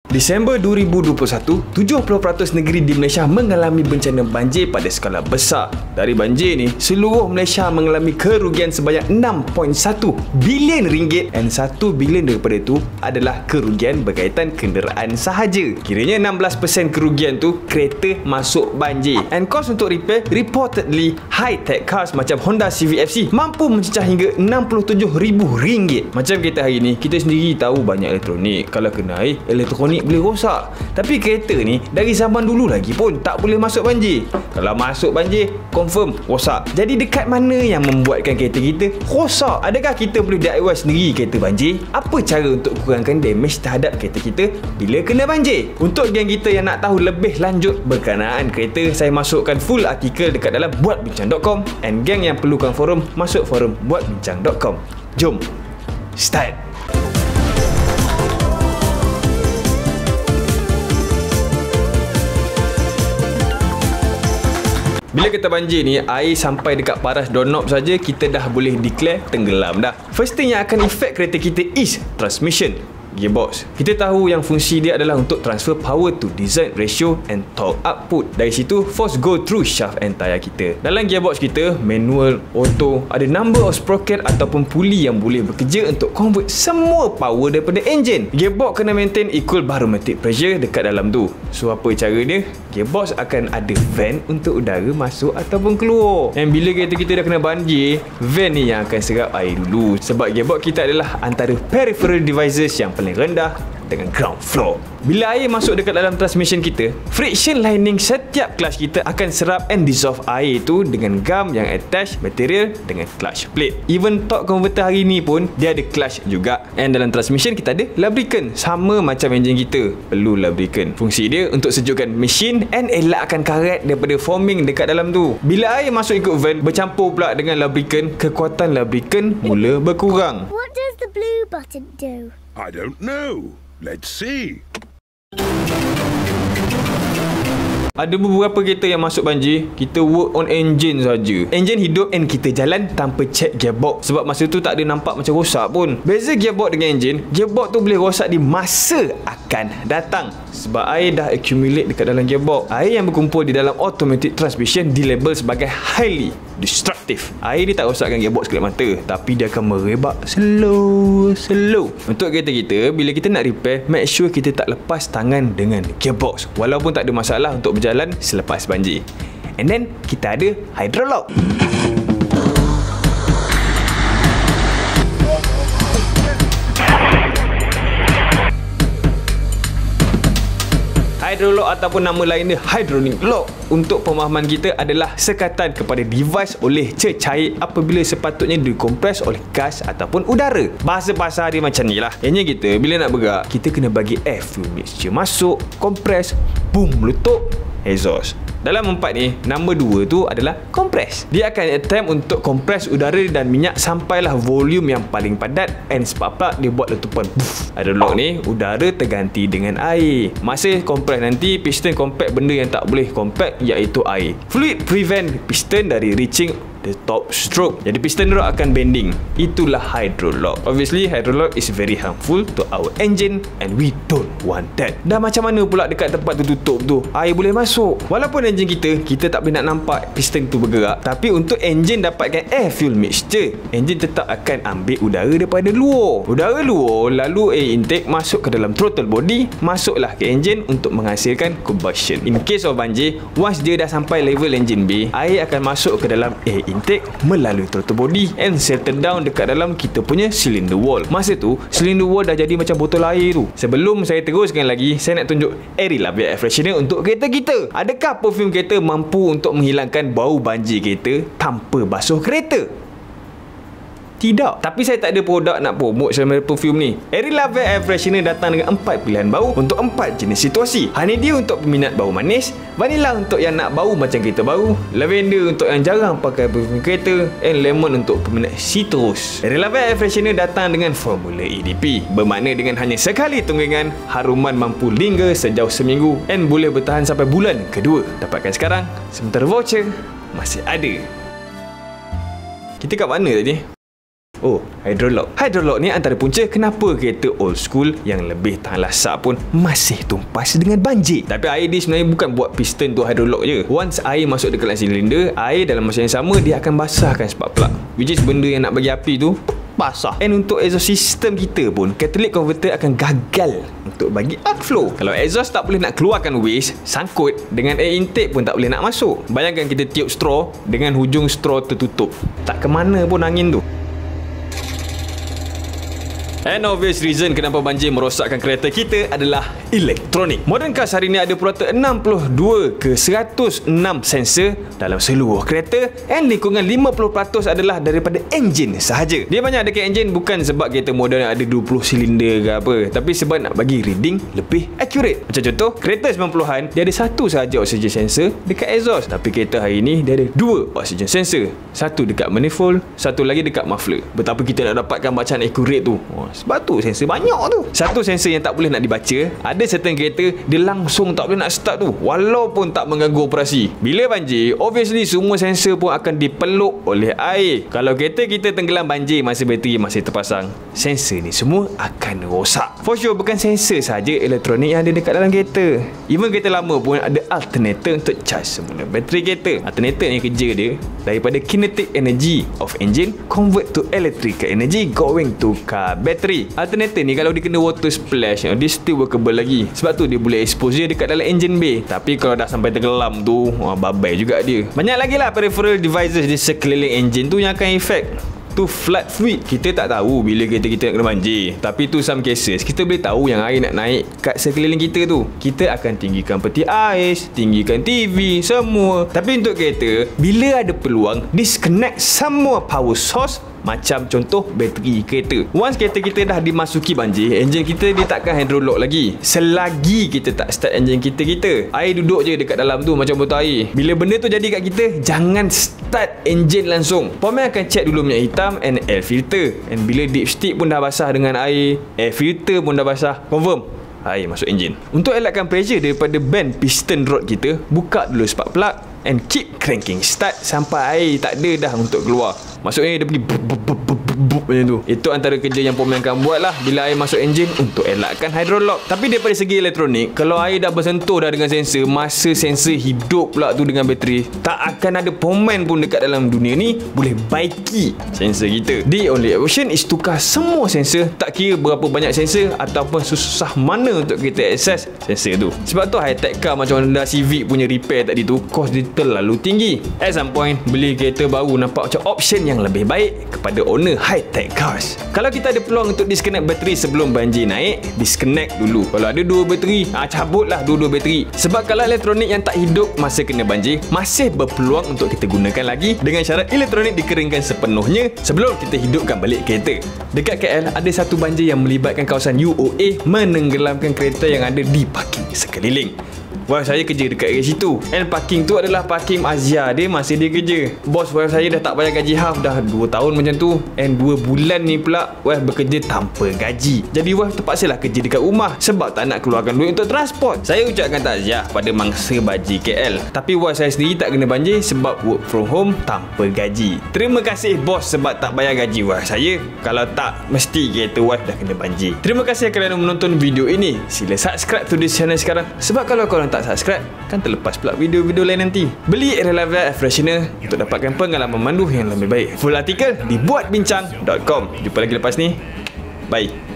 Disember 2021, 70% negeri di Malaysia mengalami bencana banjir pada skala besar. Dari banjir ni, seluruh Malaysia mengalami kerugian sebanyak 6.1 bilion ringgit dan 1 bilion daripada itu adalah kerugian berkaitan kenderaan sahaja. Kiranya 16% kerugian tu kereta masuk banjir. And kos untuk repair reportedly high-tech cars macam Honda Civic FC mampu mencecah hingga RM67,000. Macam kita hari ni, kita sendiri tahu banyak elektronik. Kalau kena air, elektronik boleh rosak. Tapi kereta ni dari zaman dulu lagi pun tak boleh masuk banjir. Kalau masuk banjir, confirm rosak. Jadi dekat mana yang membuatkan kereta kita rosak? Adakah kita boleh DIY sendiri kereta banjir? Apa cara untuk kurangkan damage terhadap kereta kita bila kena banjir? Untuk geng kita yang nak tahu lebih lanjut berkenaan kereta, saya masukkan full artikel dekat dalam buatbincang.com, and geng yang perlukan forum, masuk forum buatbincang.com. Jom start. Bila kita banjir ni, air sampai dekat paras doorknob saja kita dah boleh declare tenggelam dah. First thing yang akan affect kereta kita is transmission, gearbox. Kita tahu yang fungsi dia adalah untuk transfer power to design ratio and torque output. Dari situ, force go through shaft and tayar kita. Dalam gearbox kita, manual, auto, ada number of sprocket ataupun puli yang boleh bekerja untuk convert semua power daripada enjin. Gearbox kena maintain equal barometric pressure dekat dalam tu. So apa cara dia? Gearbox akan ada vent untuk udara masuk ataupun keluar. Dan bila kereta kita dah kena banjir, vent ni yang akan serap air dulu. Sebab gearbox kita adalah antara peripheral devices yang paling rendah dengan ground floor. Bila air masuk dekat dalam transmission kita, friction lining setiap clutch kita akan serap and dissolve air tu dengan gum yang attach material dengan clutch plate. Even torque converter hari ni pun dia ada clutch juga. And dalam transmission kita ada lubricant, sama macam enjin kita perlu lubricant. Fungsi dia untuk sejukkan mesin and elakkan karat daripada forming dekat dalam tu. Bila air masuk ikut vent bercampur pula dengan lubricant, kekuatan lubricant mula berkurang. What does the blue button do? I don't know. Let's see. Ada beberapa kereta yang masuk banjir, kita work on engine saja. Engine hidup and kita jalan tanpa check gearbox. Sebab masa tu tak ada nampak macam rosak pun. Beza gearbox dengan engine, gearbox tu boleh rosak di masa akan datang. Sebab air dah accumulate dekat dalam gearbox. Air yang berkumpul di dalam automatic transmission dilabel sebagai highly destructive. Air dia tak rosakkan gearbox kelip mata, tapi dia akan merebak slow. Untuk kereta kita, bila kita nak repair, make sure kita tak lepas tangan dengan gearbox, walaupun tak ada masalah untuk berjalan selepas banjir. And then kita ada hydrolock. Hydrolock ataupun nama lain dia hydronic lock, untuk pemahaman kita adalah sekatan kepada device oleh cecair apabila sepatutnya dikompres oleh gas ataupun udara. Bahasa pasar dia macam ni lah. Ianya kita bila nak bergerak, kita kena bagi air fuel mixture masuk, kompres, boom, meletup, exhaust. Dalam empat ni, nombor 2 tu adalah kompres. Dia akan attempt untuk kompres udara dan minyak sampailah volume yang paling padat, and sebab apa dia buat letupan. Hydrolock ni, udara terganti dengan air. Masa kompres nanti, piston compact benda yang tak boleh compact, iaitu air. Fluid prevent piston dari reaching the top stroke. Jadi piston rod akan bending. Itulah hydrolock. Obviously hydrolock is very harmful to our engine and we don't want that. Dah macam mana pula dekat tempat tertutup tu air boleh masuk? Walaupun enjin kita tak boleh nak nampak piston tu bergerak, tapi untuk enjin dapatkan air fuel mixture, enjin tetap akan ambil udara daripada luar. Udara luar lalu air intake masuk ke dalam throttle body, masuklah ke enjin untuk menghasilkan combustion. In case of banjir, once dia dah sampai level enjin B, air akan masuk ke dalam air intake melalui throttle body and settle down dekat dalam kita punya cylinder wall. Masa tu cylinder wall dah jadi macam botol air tu. Sebelum saya teruskan lagi, saya nak tunjuk Air freshener untuk kereta kita. Adakah perfume kereta mampu untuk menghilangkan bau banjir kereta tanpa basuh kereta? Tidak. Tapi saya tak ada produk nak promote selama perfume ni. Air freshener datang dengan 4 pilihan bau untuk 4 jenis situasi. Honeydew untuk peminat bau manis, vanilla untuk yang nak bau macam kereta baru, lavender untuk yang jarang pakai perfume kereta, and lemon untuk peminat citrus. Air freshener datang dengan formula EDP, bermakna dengan hanya sekali tunggangan, haruman mampu linger sejauh seminggu and boleh bertahan sampai bulan kedua. Dapatkan sekarang, sementara voucher masih ada. Kita kat mana tadi? Oh, hydrolock. Hydrolock ni antara punca kenapa kereta old school yang lebih tahan lasak pun masih tumpas dengan banjir. Tapi air ni sebenarnya bukan buat piston tu hydrolock je. Once air masuk dekat dalam silinder, air dalam masa yang sama dia akan basahkan spark plug, which is benda yang nak bagi api tu basah. And untuk exhaust system kita pun, catalytic converter akan gagal untuk bagi outflow. Kalau exhaust tak boleh nak keluarkan waste, sangkut dengan air intake pun tak boleh nak masuk. Bayangkan kita tiup straw dengan hujung straw tertutup, tak ke mana pun angin tu. And obvious reason kenapa banjir merosakkan kereta kita adalah elektronik. Modern cars hari ni ada purata 62 ke 106 sensor dalam seluruh kereta, and lingkungan 50% adalah daripada enjin sahaja. Dia banyak dekat enjin bukan sebab kereta moden ada 20 silinder ke apa, tapi sebab nak bagi reading lebih accurate. Macam contoh, kereta 90-an dia ada satu sahaja oxygen sensor dekat exhaust, tapi kereta hari ni dia ada dua oxygen sensor. Satu dekat manifold, satu lagi dekat muffler. Betapa kita nak dapatkan bacaan accurate tu? Sebab tu sensor banyak tu. Satu sensor yang tak boleh nak dibaca, ada certain kereta dia langsung tak boleh nak start tu walaupun tak mengganggu operasi. Bila banjir, obviously semua sensor pun akan dipeluk oleh air. Kalau kereta kita tenggelam banjir masa bateri masih terpasang, sensor ni semua akan rosak. For sure bukan sensor saja elektronik yang ada dekat dalam kereta. Even kereta lama pun ada alternator untuk charge semula bateri kereta. Alternator ni kerja dia daripada kinetic energy of engine convert to electrical energy going to car battery. Alternator ni kalau dia kena water splash, dia still workable lagi. Sebab tu dia boleh expose dia dekat dalam engine bay. Tapi kalau dah sampai tenggelam tu, babai juga dia. Banyak lagi lah peripheral devices di sekeliling engine tu yang akan efek tu flood fluid. Kita tak tahu bila kereta kita nak kena banjir, tapi tu some cases kita boleh tahu yang air nak naik kat sekeliling kita tu. Kita akan tinggikan peti ais, tinggikan TV, semua. Tapi untuk kereta, bila ada peluang, disconnect semua power source. Macam contoh bateri kereta. Once kereta kita dah dimasuki banjir, enjin kita dia takkan hydrolock lagi selagi kita tak start enjin kita. Air duduk je dekat dalam tu macam botol air. Bila benda tu jadi kat kita, jangan start enjin langsung. Pomen akan check dulu minyak hitam and air filter. And bila dipstick pun dah basah dengan air, air filter pun dah basah, confirm air masuk enjin. Untuk elakkan pressure daripada band piston rod kita, buka dulu spark plug and keep cranking start sampai air tak ada dah untuk keluar. Maksudnya dia pergi macam tu. Itu antara kerja yang Pomen akan buat lah bila air masuk enjin untuk elakkan hydrolock. Tapi daripada segi elektronik, kalau air dah bersentuh dah dengan sensor, masa sensor hidup pula tu dengan bateri, tak akan ada Pomen pun dekat dalam dunia ni boleh baiki sensor kita. The only option is tukar semua sensor, tak kira berapa banyak sensor ataupun susah mana untuk kita access sensor tu. Sebab tu high-tech car macam Honda Civic punya repair tadi tu, cost dia terlalu tinggi. At some point, beli kereta baru nampak macam option yang lebih baik kepada owner high-tech cars. Kalau kita ada peluang untuk disconnect bateri sebelum banjir naik, disconnect dulu. Kalau ada dua bateri, cabutlah dua-dua bateri. Sebab kalau elektronik yang tak hidup masa kena banjir, masih berpeluang untuk kita gunakan lagi dengan syarat elektronik dikeringkan sepenuhnya sebelum kita hidupkan balik kereta. Dekat KL, ada satu banjir yang melibatkan kawasan UOA menenggelamkan kereta yang ada di parking sekeliling. Wife saya kerja dekat situ, and parking tu adalah parking Azia dia masa dia kerja. Bos wife saya dah tak bayar gaji half dah 2 tahun macam tu, and 2 bulan ni pula wife bekerja tanpa gaji. Jadi wife terpaksalah kerja dekat rumah sebab tak nak keluarkan duit untuk transport. Saya ucapkan takziah pada mangsa banjir KL, tapi wife saya sendiri tak kena banjir sebab work from home tanpa gaji. Terima kasih bos sebab tak bayar gaji wife saya. Kalau tak, mesti kereta wife dah kena banjir. Terima kasih kerana menonton video ini. Sila subscribe to this channel sekarang, sebab kalau korang tak subscribe, kan terlepas pula video-video lain nanti. Beli Relava Air Freshener untuk dapatkan pengalaman mandu yang lebih baik. Full artikel di buatbincang.com. Jumpa lagi lepas ni. Bye.